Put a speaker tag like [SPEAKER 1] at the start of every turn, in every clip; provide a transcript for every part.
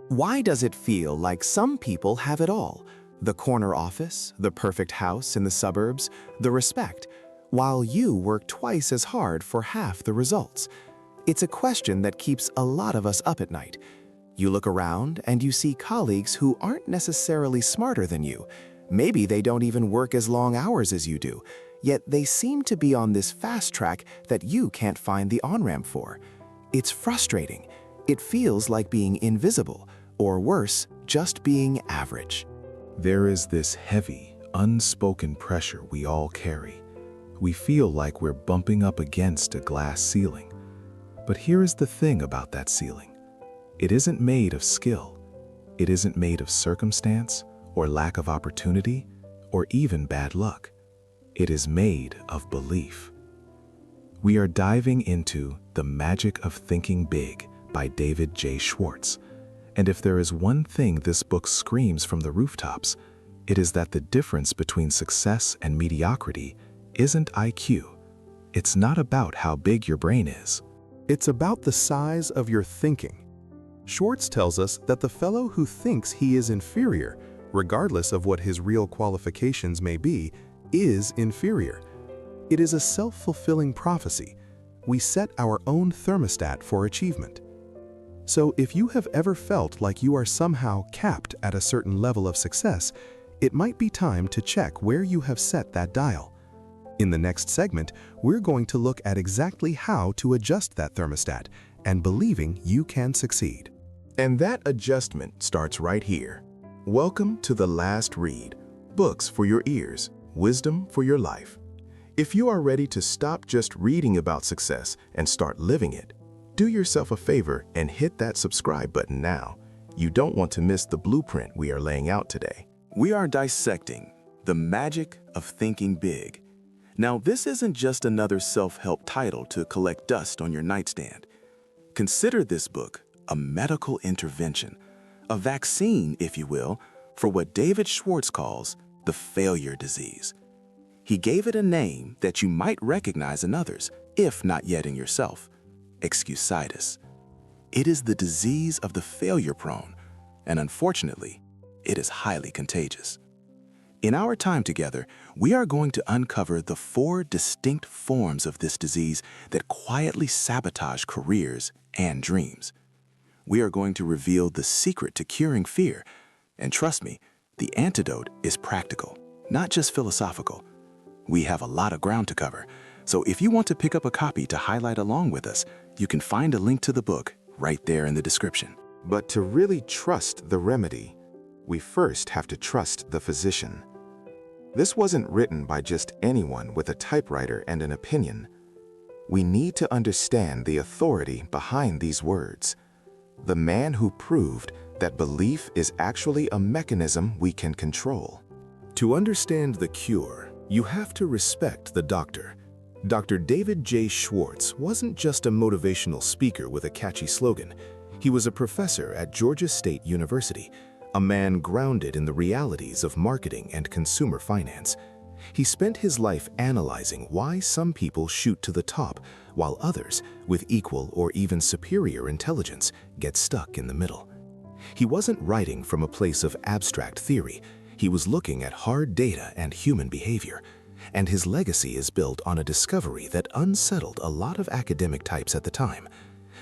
[SPEAKER 1] Why does it feel like some people have it all? The corner office, the perfect house in the suburbs, the respect, while you work twice as hard for half the results? It's a question that keeps a lot of us up at night. You look around and you see colleagues who aren't necessarily smarter than you. Maybe they don't even work as long hours as you do, yet they seem to be on this fast track that you can't find the on-ramp for. It's frustrating. It feels like being invisible, or worse, just being average.
[SPEAKER 2] There is this heavy, unspoken pressure we all carry. We feel like we're bumping up against a glass ceiling. But here is the thing about that ceiling. It isn't made of skill. It isn't made of circumstance, or lack of opportunity, or even bad luck. It is made of belief. We are diving into The Magic of Thinking Big by David J. Schwartz. And if there is one thing this book screams from the rooftops, it is that the difference between success and mediocrity isn't IQ. It's not about how big your brain is.
[SPEAKER 3] It's about the size of your thinking. Schwartz tells us that the fellow who thinks he is inferior, regardless of what his real qualifications may be, is inferior. It is a self-fulfilling prophecy. We set our own thermostat for achievement. So if you have ever felt like you are somehow capped at a certain level of success, it might be time to check where you have set that dial. In the next segment, we're going to look at exactly how to adjust that thermostat and believing you can succeed.
[SPEAKER 1] And that adjustment starts right here. Welcome to The Last Read, books for your ears, wisdom for your life. If you are ready to stop just reading about success and start living it, do yourself a favor and hit that subscribe button now. You don't want to miss the blueprint we are laying out today. We are dissecting The Magic of Thinking Big. Now, this isn't just another self-help title to collect dust on your nightstand. Consider this book a medical intervention, a vaccine, if you will, for what David Schwartz calls the failure disease. He gave it a name that you might recognize in others, if not yet in yourself: Excusitis. It is the disease of the failure-prone, and unfortunately, it is highly contagious. In our time together, we are going to uncover the 4 distinct forms of this disease that quietly sabotage careers and dreams. We are going to reveal the secret to curing fear, and trust me, the antidote is practical, not just philosophical. We have a lot of ground to cover, so if you want to pick up a copy to highlight along with us, you can find a link to the book right there in the description.
[SPEAKER 4] But to really trust the remedy, we first have to trust the physician. This wasn't written by just anyone with a typewriter and an opinion. We need to understand the authority behind these words. The man who proved that belief is actually a mechanism we can control.
[SPEAKER 3] To understand the cure, you have to respect the doctor. Dr. David J. Schwartz wasn't just a motivational speaker with a catchy slogan. He was a professor at Georgia State University, a man grounded in the realities of marketing and consumer finance. He spent his life analyzing why some people shoot to the top, while others, with equal or even superior intelligence, get stuck in the middle. He wasn't writing from a place of abstract theory. He was looking at hard data and human behavior. And his legacy is built on a discovery that unsettled a lot of academic types at the time: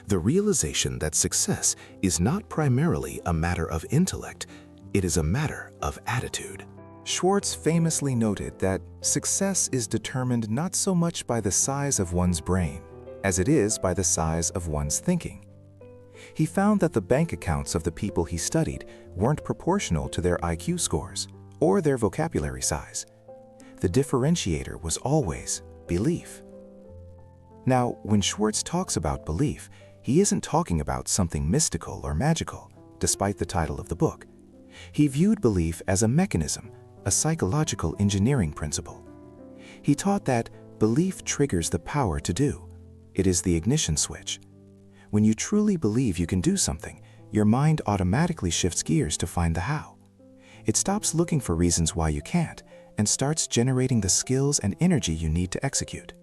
[SPEAKER 3] the realization that success is not primarily a matter of intellect, it is a matter of attitude.
[SPEAKER 5] Schwartz famously noted that success is determined not so much by the size of one's brain, as it is by the size of one's thinking. He found that the bank accounts of the people he studied weren't proportional to their IQ scores or their vocabulary size. The differentiator was always belief. Now, when Schwartz talks about belief, he isn't talking about something mystical or magical, despite the title of the book. He viewed belief as a mechanism, a psychological engineering principle. He taught that belief triggers the power to do. It is the ignition switch. When you truly believe you can do something, your mind automatically shifts gears to find the how. It stops looking for reasons why you can't and starts generating the skills and energy you need to execute.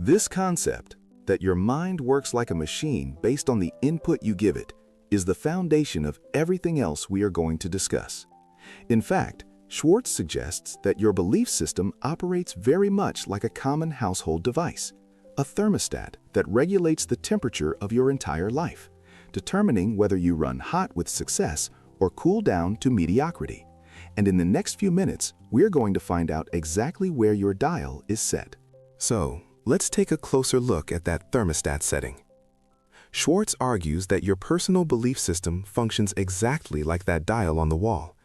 [SPEAKER 3] This concept, that your mind works like a machine based on the input you give it,
[SPEAKER 1] is the foundation of everything else we are going to discuss. In fact, Schwartz suggests that your belief system operates very much like a common household device, a thermostat that regulates the temperature of your entire life, determining whether you run hot with success or cool down to mediocrity. And in the next few minutes, we're going to find out exactly where your dial is set.
[SPEAKER 3] So, let's take a closer look at that thermostat setting. Schwartz argues that your personal belief system functions exactly like that dial on the wall.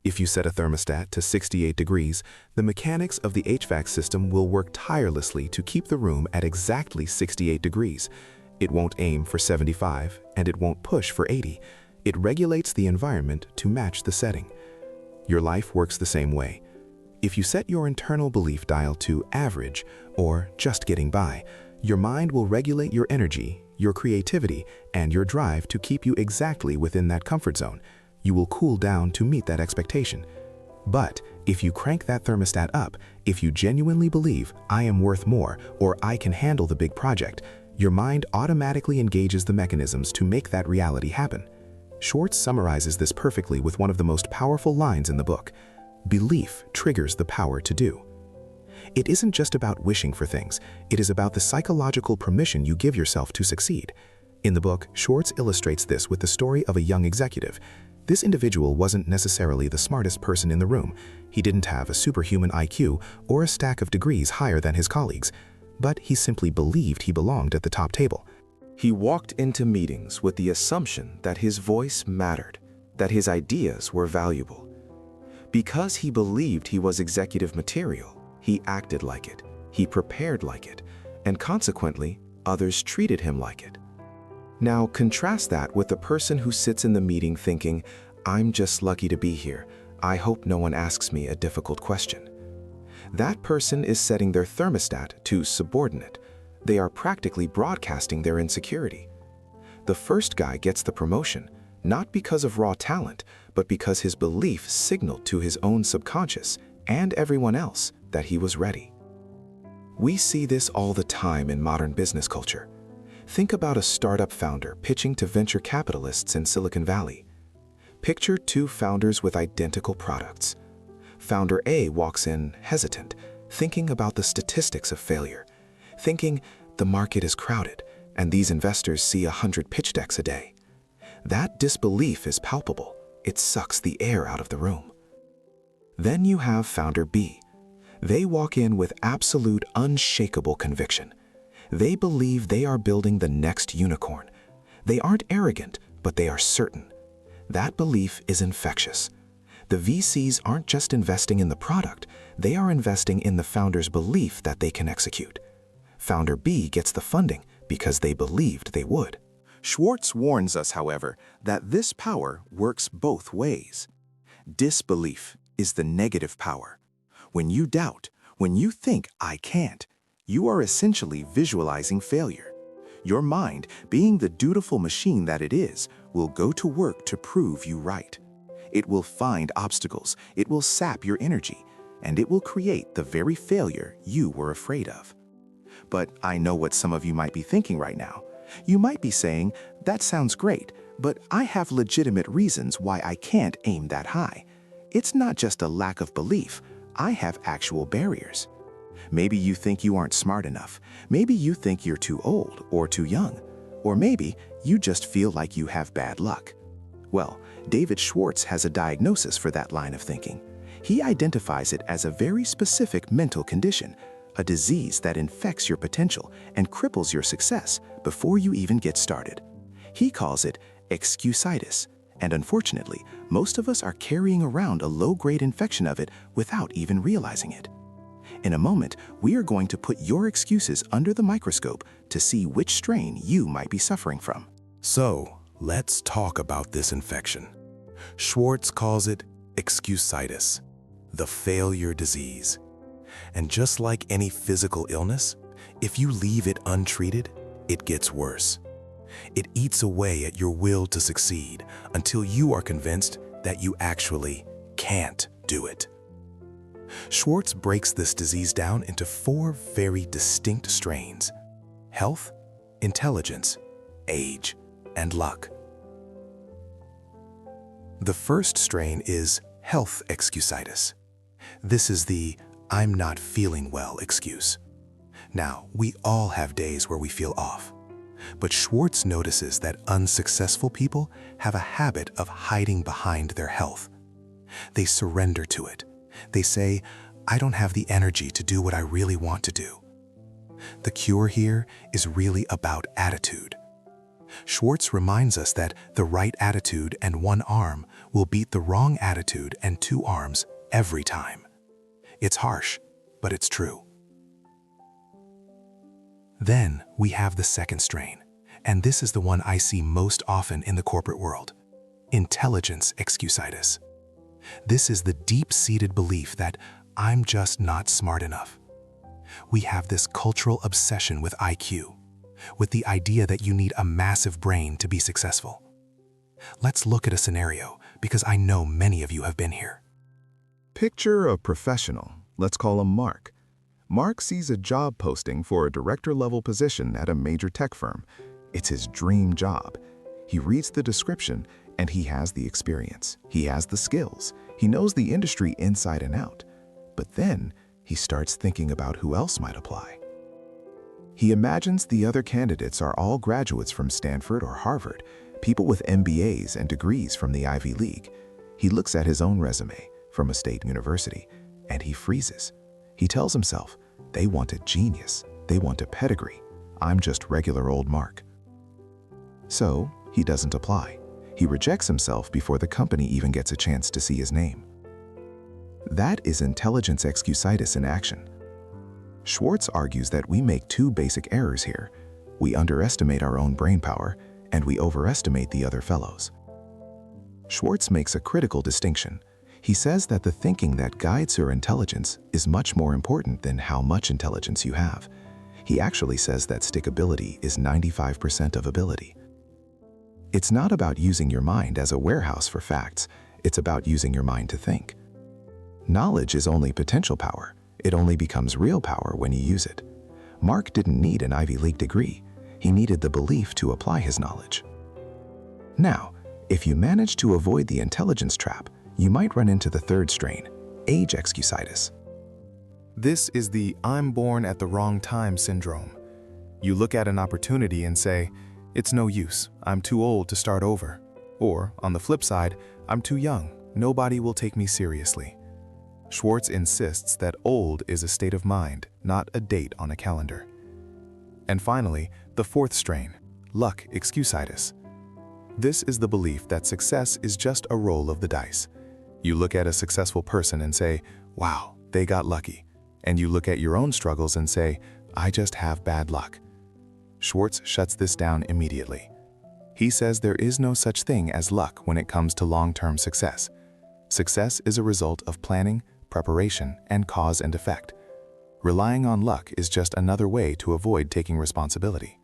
[SPEAKER 3] If you set a thermostat to 68 degrees, the mechanics of the HVAC system will work tirelessly to keep the room at exactly 68 degrees. It won't aim for 75, and it won't push for 80. It regulates the environment to match the setting. Your life works the same way. If you set your internal belief dial to average, or just getting by, your mind will regulate your energy, your creativity, and your drive to keep you exactly within that comfort zone. You will cool down to meet that expectation. But if you crank that thermostat up, if you genuinely believe, I am worth more, or I can handle the big project, your mind automatically engages the mechanisms to make that reality happen. Schwartz summarizes this perfectly with one of the most powerful lines in the book. Belief triggers the power to do. It isn't just about wishing for things, it is about the psychological permission you give yourself to succeed. In the book, Schwartz illustrates this with the story of a young executive. This individual wasn't necessarily the smartest person in the room. He didn't have a superhuman IQ or a stack of degrees higher than his colleagues, but he simply believed he belonged at the top table.
[SPEAKER 5] He walked into meetings with the assumption that his voice mattered, that his ideas were valuable. Because he believed he was executive material, he acted like it, he prepared like it, and consequently, others treated him like it. Now contrast that with the person who sits in the meeting thinking, I'm just lucky to be here. I hope no one asks me a difficult question. That person is setting their thermostat to subordinate. They are practically broadcasting their insecurity. The first guy gets the promotion, not because of raw talent, but because his belief signaled to his own subconscious and everyone else that he was ready. We see this all the time in modern business culture. Think about a startup founder pitching to venture capitalists in Silicon Valley. Picture two founders with identical products. Founder A walks in hesitant, thinking about the statistics of failure, thinking the market is crowded and these investors see 100 pitch decks a day. That disbelief is palpable. It sucks the air out of the room. Then you have founder B. They walk in with absolute unshakable conviction. They believe they are building the next unicorn. They aren't arrogant, but they are certain. That belief is infectious. The VCs aren't just investing in the product, they are investing in the founder's belief that they can execute. Founder B gets the funding because they believed they would.
[SPEAKER 3] Schwartz warns us, however, that this power works both ways. Disbelief is the negative power. When you doubt, when you think, I can't, you are essentially visualizing failure. Your mind, being the dutiful machine that it is, will go to work to prove you right. It will find obstacles, it will sap your energy, and it will create the very failure you were afraid of. But I know what some of you might be thinking right now. You might be saying, that sounds great, but I have legitimate reasons why I can't aim that high. It's not just a lack of belief, I have actual barriers. Maybe you think you aren't smart enough. Maybe you think you're too old or too young. Or maybe you just feel like you have bad luck. Well, David Schwartz has a diagnosis for that line of thinking. He identifies it as a very specific mental condition, a disease that infects your potential and cripples your success before you even get started. He calls it Excusitis, and unfortunately, most of us are carrying around a low-grade infection of it without even realizing it. In a moment, we are going to put your excuses under the microscope to see which strain you might be suffering from.
[SPEAKER 2] So, let's talk about this infection. Schwartz calls it Excusitis, the failure disease. And just like any physical illness, if you leave it untreated, it gets worse. It eats away at your will to succeed until you are convinced that you actually can't do it. Schwartz breaks this disease down into 4 very distinct strains: health, intelligence, age, and luck.
[SPEAKER 3] The first strain is health excusitis. This is the "I'm not feeling well" excuse. Now, we all have days where we feel off. But Schwartz notices that unsuccessful people have a habit of hiding behind their health. They surrender to it. They say, "I don't have the energy to do what I really want to do." The cure here is really about attitude. Schwartz reminds us that the right attitude and one arm will beat the wrong attitude and two arms every time. It's harsh, but it's true. Then we have the second strain, and this is the one I see most often in the corporate world: intelligence excusitis. This is the deep-seated belief that I'm just not smart enough. We have this cultural obsession with IQ, with the idea that you need a massive brain to be successful. Let's look at a scenario, because I know many of you have been here.
[SPEAKER 1] Picture a professional. Let's call him Mark. Mark sees a job posting for a director-level position at a major tech firm. It's his dream job. He reads the description, and he has the experience. He has the skills. He knows the industry inside and out. But then he starts thinking about who else might apply. He imagines the other candidates are all graduates from Stanford or Harvard, people with MBAs and degrees from the Ivy League. He looks at his own resume from a state university, and he freezes. He tells himself, they want a genius, they want a pedigree. I'm just regular old Mark. So he doesn't apply. He rejects himself before the company even gets a chance to see his name. That is intelligence excusitis in action. Schwartz argues that we make two basic errors here. We underestimate our own brain power, and we overestimate the other fellows. Schwartz makes a critical distinction. He says that the thinking that guides your intelligence is much more important than how much intelligence you have. He actually says that stickability is 95% of ability. It's not about using your mind as a warehouse for facts. It's about using your mind to think. Knowledge is only potential power. It only becomes real power when you use it. Mark didn't need an Ivy League degree. He needed the belief to apply his knowledge. Now, if you manage to avoid the intelligence trap, you might run into the third strain, age excusitis.
[SPEAKER 3] This is the "I'm born at the wrong time" syndrome. You look at an opportunity and say, "It's no use, I'm too old to start over." Or, on the flip side, "I'm too young, nobody will take me seriously." Schwartz insists that old is a state of mind, not a date on a calendar. And finally, the fourth strain, luck excusitis. This is the belief that success is just a roll of the dice. You look at a successful person and say, "Wow, they got lucky." And you look at your own struggles and say, "I just have bad luck." Schwartz shuts this down immediately. He says there is no such thing as luck when it comes to long-term success. Success is a result of planning, preparation, and cause and effect. Relying on luck is just another way to avoid taking responsibility.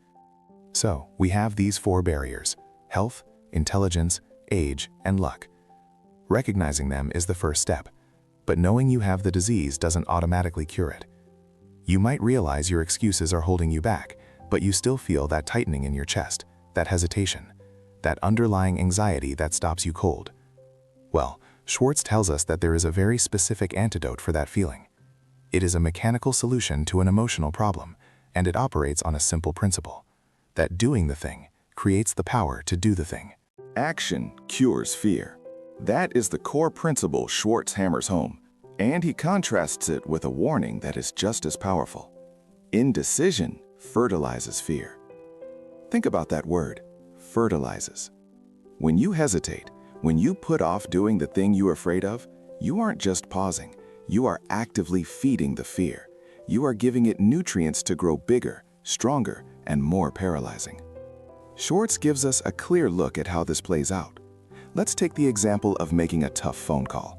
[SPEAKER 3] So, we have these four barriers: health, intelligence, age, and luck. Recognizing them is the first step, but knowing you have the disease doesn't automatically cure it. You might realize your excuses are holding you back, but you still feel that tightening in your chest, that hesitation, that underlying anxiety that stops you cold. Well, Schwartz tells us that there is a very specific antidote for that feeling. It is a mechanical solution to an emotional problem, and it operates on a simple principle: that doing the thing creates the power to do the thing.
[SPEAKER 1] Action cures fear. That is the core principle Schwartz hammers home, and he contrasts it with a warning that is just as powerful. Indecision fertilizes fear. Think about that word, fertilizes. When you hesitate, when you put off doing the thing you're afraid of, you aren't just pausing, you are actively feeding the fear. You are giving it nutrients to grow bigger, stronger, and more paralyzing. Schwartz gives us a clear look at how this plays out. Let's take the example of making a tough phone call.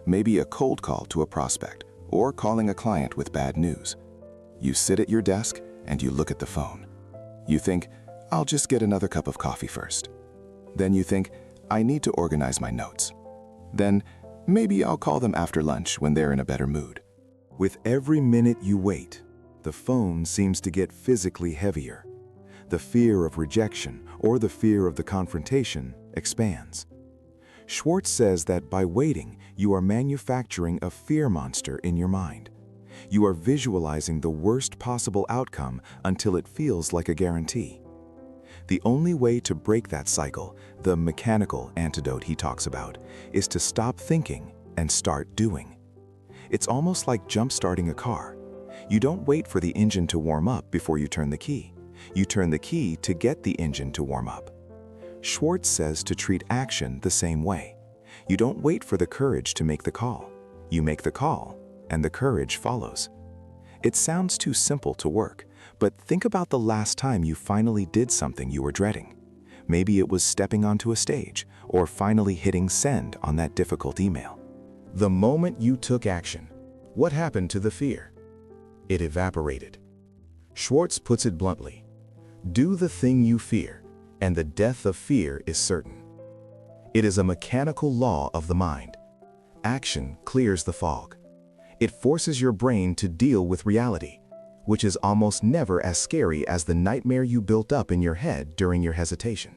[SPEAKER 1] Maybe a cold call to a prospect, or calling a client with bad news. You sit at your desk and you look at the phone. You think, I'll just get another cup of coffee first. Then you think, I need to organize my notes. Then, maybe I'll call them after lunch when they're in a better mood. With every minute you wait, the phone seems to get physically heavier. The fear of rejection or the fear of the confrontation expands.
[SPEAKER 5] Schwartz says that by waiting, you are manufacturing a fear monster in your mind. You are visualizing the worst possible outcome until it feels like a guarantee. The only way to break that cycle, the mechanical antidote he talks about, is to stop thinking and start doing. It's almost like jump-starting a car. You don't wait for the engine to warm up before you turn the key. You turn the key to get the engine to warm up. Schwartz says to treat action the same way. You don't wait for the courage to make the call. You make the call, and the courage follows. It sounds too simple to work, but think about the last time you finally did something you were dreading. Maybe it was stepping onto a stage, or finally hitting send on that difficult email.
[SPEAKER 3] The moment you took action, what happened to the fear? It evaporated. Schwartz puts it bluntly: do the thing you fear, and the death of fear is certain. It is a mechanical law of the mind. Action clears the fog. It forces your brain to deal with reality, which is almost never as scary as the nightmare you built up in your head during your hesitation.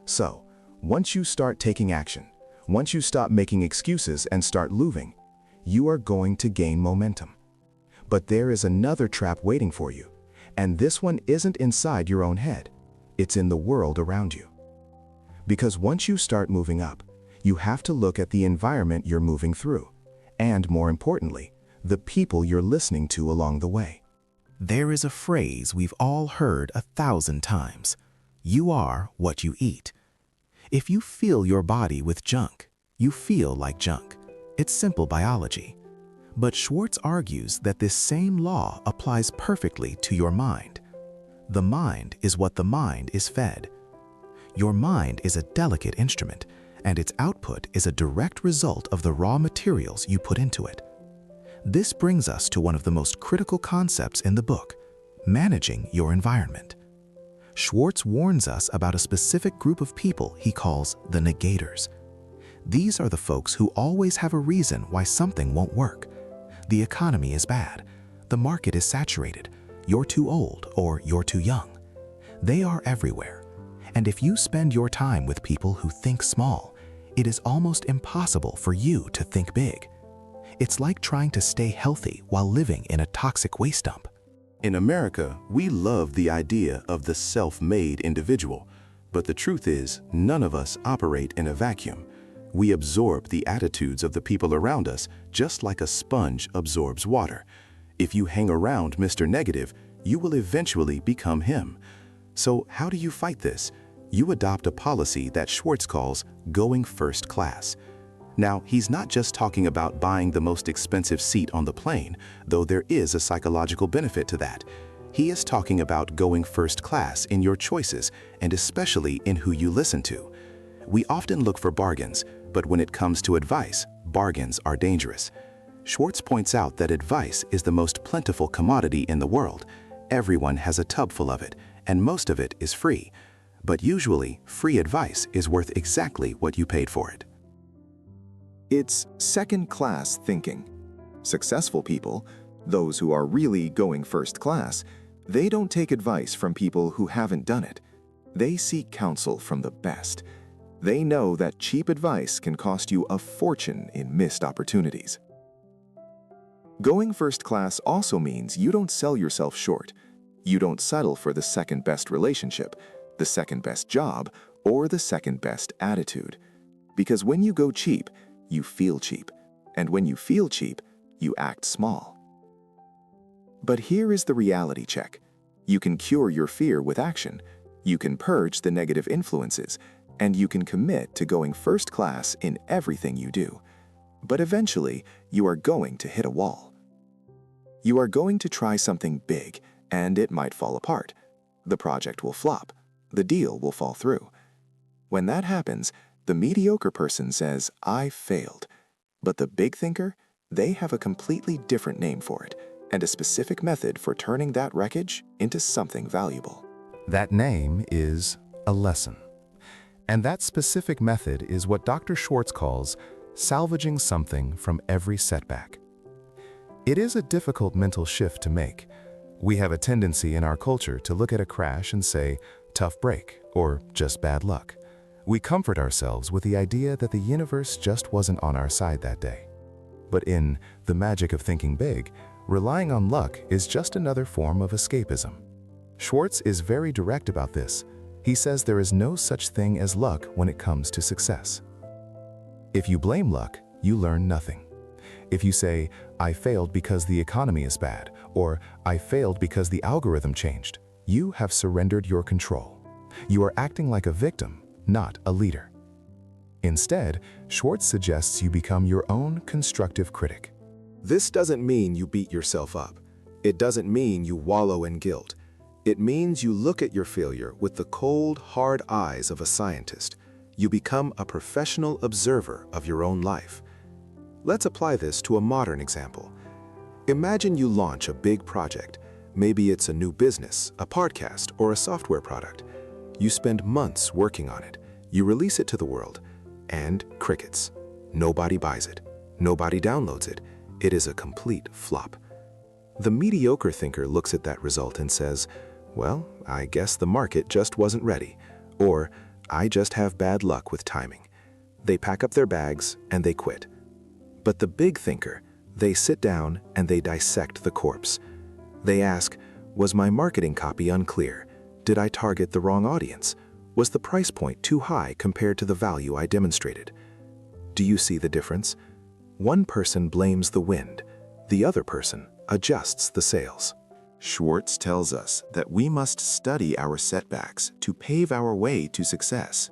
[SPEAKER 3] So, once you start taking action, once you stop making excuses and start moving, you are going to gain momentum. But there is another trap waiting for you, and this one isn't inside your own head. It's in the world around you. Because once you start moving up, you have to look at the environment you're moving through, and more importantly, the people you're listening to along the way.
[SPEAKER 5] There is a phrase we've all heard 1,000 times. You are what you eat. If you fill your body with junk, you feel like junk. It's simple biology. But Schwartz argues that this same law applies perfectly to your mind. The mind is what the mind is fed. Your mind is a delicate instrument, and its output is a direct result of the raw materials you put into it. This brings us to one of the most critical concepts in the book: managing your environment. Schwartz warns us about a specific group of people he calls the negators. These are the folks who always have a reason why something won't work. The economy is bad. The market is saturated. You're too old or you're too young. They are everywhere. And if you spend your time with people who think small, it is almost impossible for you to think big. It's like trying to stay healthy while living in a toxic waste dump.
[SPEAKER 3] In America, we love the idea of the self-made individual, but the truth is, none of us operate in a vacuum. We absorb the attitudes of the people around us just like a sponge absorbs water. If you hang around Mr. Negative, you will eventually become him. So how do you fight this? You adopt a policy that Schwartz calls going first class. Now, he's not just talking about buying the most expensive seat on the plane, though there is a psychological benefit to that. He is talking about going first class in your choices, and especially in who you listen to. We often look for bargains, but when it comes to advice, bargains are dangerous. Schwartz points out that advice is the most plentiful commodity in the world. Everyone has a tub full of it, and most of it is free. But usually, free advice is worth exactly what you paid for it.
[SPEAKER 2] It's second-class thinking. Successful people, those who are really going first class, they don't take advice from people who haven't done it. They seek counsel from the best. They know that cheap advice can cost you a fortune in missed opportunities. Going first class also means you don't sell yourself short. You don't settle for the second-best relationship, the second-best job, or the second-best attitude. Because when you go cheap, you feel cheap. And when you feel cheap, you act small. But here is the reality check. You can cure your fear with action. You can purge the negative influences. And you can commit to going first class in everything you do. But eventually, you are going to hit a wall. You are going to try something big, and it might fall apart. The project will flop. The deal will fall through. When that happens, the mediocre person says, "I failed." But the big thinker, they have a completely different name for it, and a specific method for turning that wreckage into something valuable.
[SPEAKER 5] That name is a lesson. And that specific method is what Dr. Schwartz calls salvaging something from every setback. It is a difficult mental shift to make. We have a tendency in our culture to look at a crash and say, tough break, or just bad luck. We comfort ourselves with the idea that the universe just wasn't on our side that day. But in The Magic of Thinking Big, relying on luck is just another form of escapism. Schwartz is very direct about this. He says there is no such thing as luck when it comes to success. If you blame luck, you learn nothing. If you say, "I failed because the economy is bad," or "I failed because the algorithm changed," you have surrendered your control. You are acting like a victim, not a leader. Instead, Schwartz suggests you become your own constructive critic.
[SPEAKER 3] This doesn't mean you beat yourself up. It doesn't mean you wallow in guilt. It means you look at your failure with the cold, hard eyes of a scientist. You become a professional observer of your own life. Let's apply this to a modern example. Imagine you launch a big project. Maybe it's a new business, a podcast, or a software product. You spend months working on it. You release it to the world, and crickets. Nobody buys it. Nobody downloads it. It is a complete flop. The mediocre thinker looks at that result and says, "Well, I guess the market just wasn't ready," or "I just have bad luck with timing." They pack up their bags and they quit. But the big thinker, they sit down and they dissect the corpse. They ask, "Was my marketing copy unclear? Did I target the wrong audience? Was the price point too high compared to the value I demonstrated?" Do you see the difference? One person blames the wind. The other person adjusts the sails.
[SPEAKER 4] Schwartz tells us that we must study our setbacks to pave our way to success.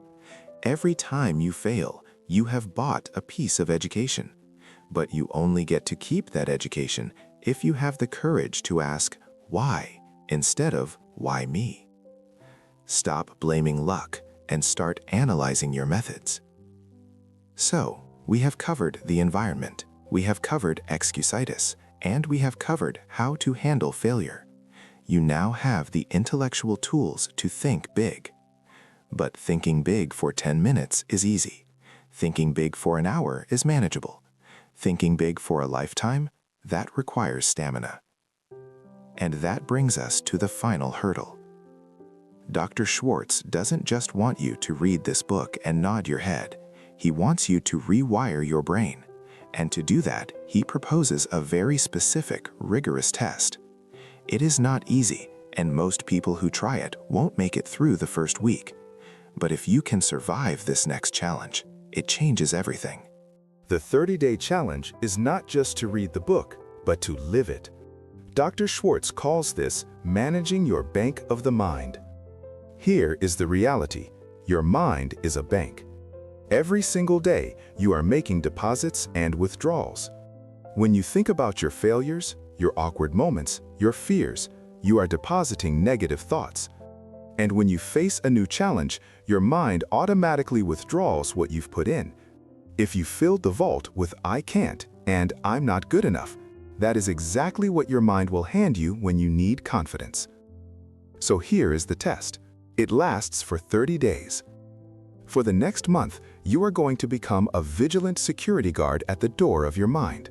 [SPEAKER 4] Every time you fail, you have bought a piece of education. But you only get to keep that education if you have the courage to ask, "Why?" instead of "Why me?" Stop blaming luck and start analyzing your methods. So, we have covered the environment, we have covered Excusitis, and we have covered how to handle failure. You now have the intellectual tools to think big. But thinking big for 10 minutes is easy. Thinking big for an hour is manageable. Thinking big for a lifetime, that requires stamina. And that brings us to the final hurdle. Dr. Schwartz doesn't just want you to read this book and nod your head. He wants you to rewire your brain. And to do that, he proposes a very specific, rigorous test. It is not easy, and most people who try it won't make it through the first week. But if you can survive this next challenge, it changes everything.
[SPEAKER 5] The 30-day challenge is not just to read the book, but to live it. Dr. Schwartz calls this managing your bank of the mind. Here is the reality. Your mind is a bank. Every single day, you are making deposits and withdrawals. When you think about your failures, your awkward moments, your fears, you are depositing negative thoughts. And when you face a new challenge, your mind automatically withdraws what you've put in. If you filled the vault with "I can't" and "I'm not good enough," that is exactly what your mind will hand you when you need confidence. So here is the test. It lasts for 30 days. For the next month, you are going to become a vigilant security guard at the door of your mind.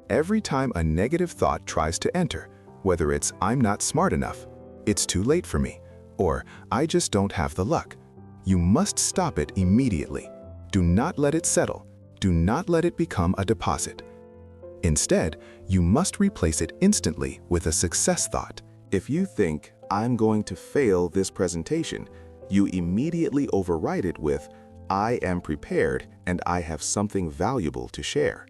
[SPEAKER 5] Every time a negative thought tries to enter, whether it's "I'm not smart enough," "It's too late for me," or "I just don't have the luck," you must stop it immediately. Do not let it settle. Do not let it become a deposit. Instead, you must replace it instantly with a success thought.
[SPEAKER 3] If you think, "I'm going to fail this presentation," you immediately override it with, "I am prepared and I have something valuable to share."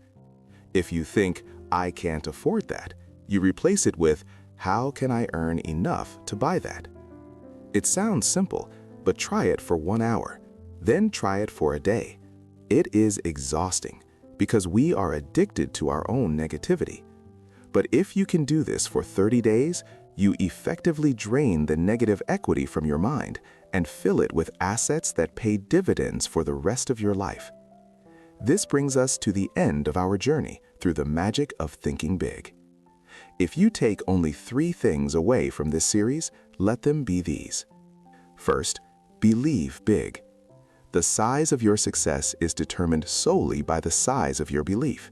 [SPEAKER 3] If you think, "I can't afford that," you replace it with, "How can I earn enough to buy that?" It sounds simple, but try it for 1 hour. Then try it for a day. It is exhausting because we are addicted to our own negativity. But if you can do this for 30 days, you effectively drain the negative equity from your mind and fill it with assets that pay dividends for the rest of your life. This brings us to the end of our journey through the magic of thinking big. If you take only 3 things away from this series, let them be these. First, believe big. The size of your success is determined solely by the size of your belief.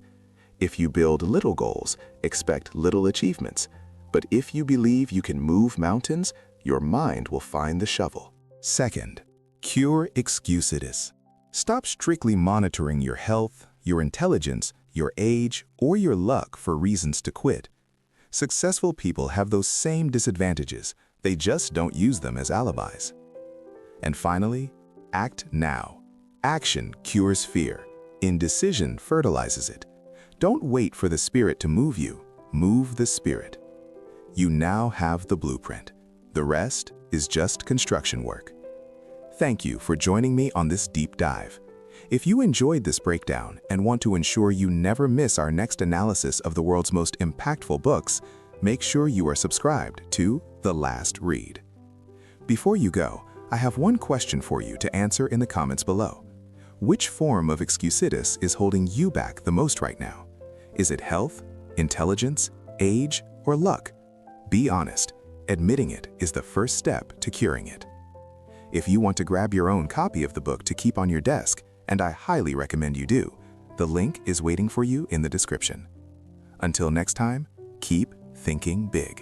[SPEAKER 3] If you build little goals, expect little achievements. But if you believe you can move mountains, your mind will find the shovel.
[SPEAKER 5] Second,
[SPEAKER 3] Cure Excusitis. Stop strictly monitoring your health, your intelligence, your age, or your luck for reasons to quit. Successful people have those same disadvantages, they just don't use them as alibis. And finally, act now. Action cures fear. Indecision fertilizes it. Don't wait for the spirit to move you, move the spirit. You now have the blueprint. The rest is just construction work. Thank you for joining me on this deep dive. If you enjoyed this breakdown and want to ensure you never miss our next analysis of the world's most impactful books, make sure you are subscribed to The Last Read. Before you go, I have one question for you to answer in the comments below. Which form of Excusitis is holding you back the most right now? Is it health, intelligence, age, or luck? Be honest. Admitting it is the first step to curing it. If you want to grab your own copy of the book to keep on your desk, and I highly recommend you do, the link is waiting for you in the description. Until next time, keep thinking big.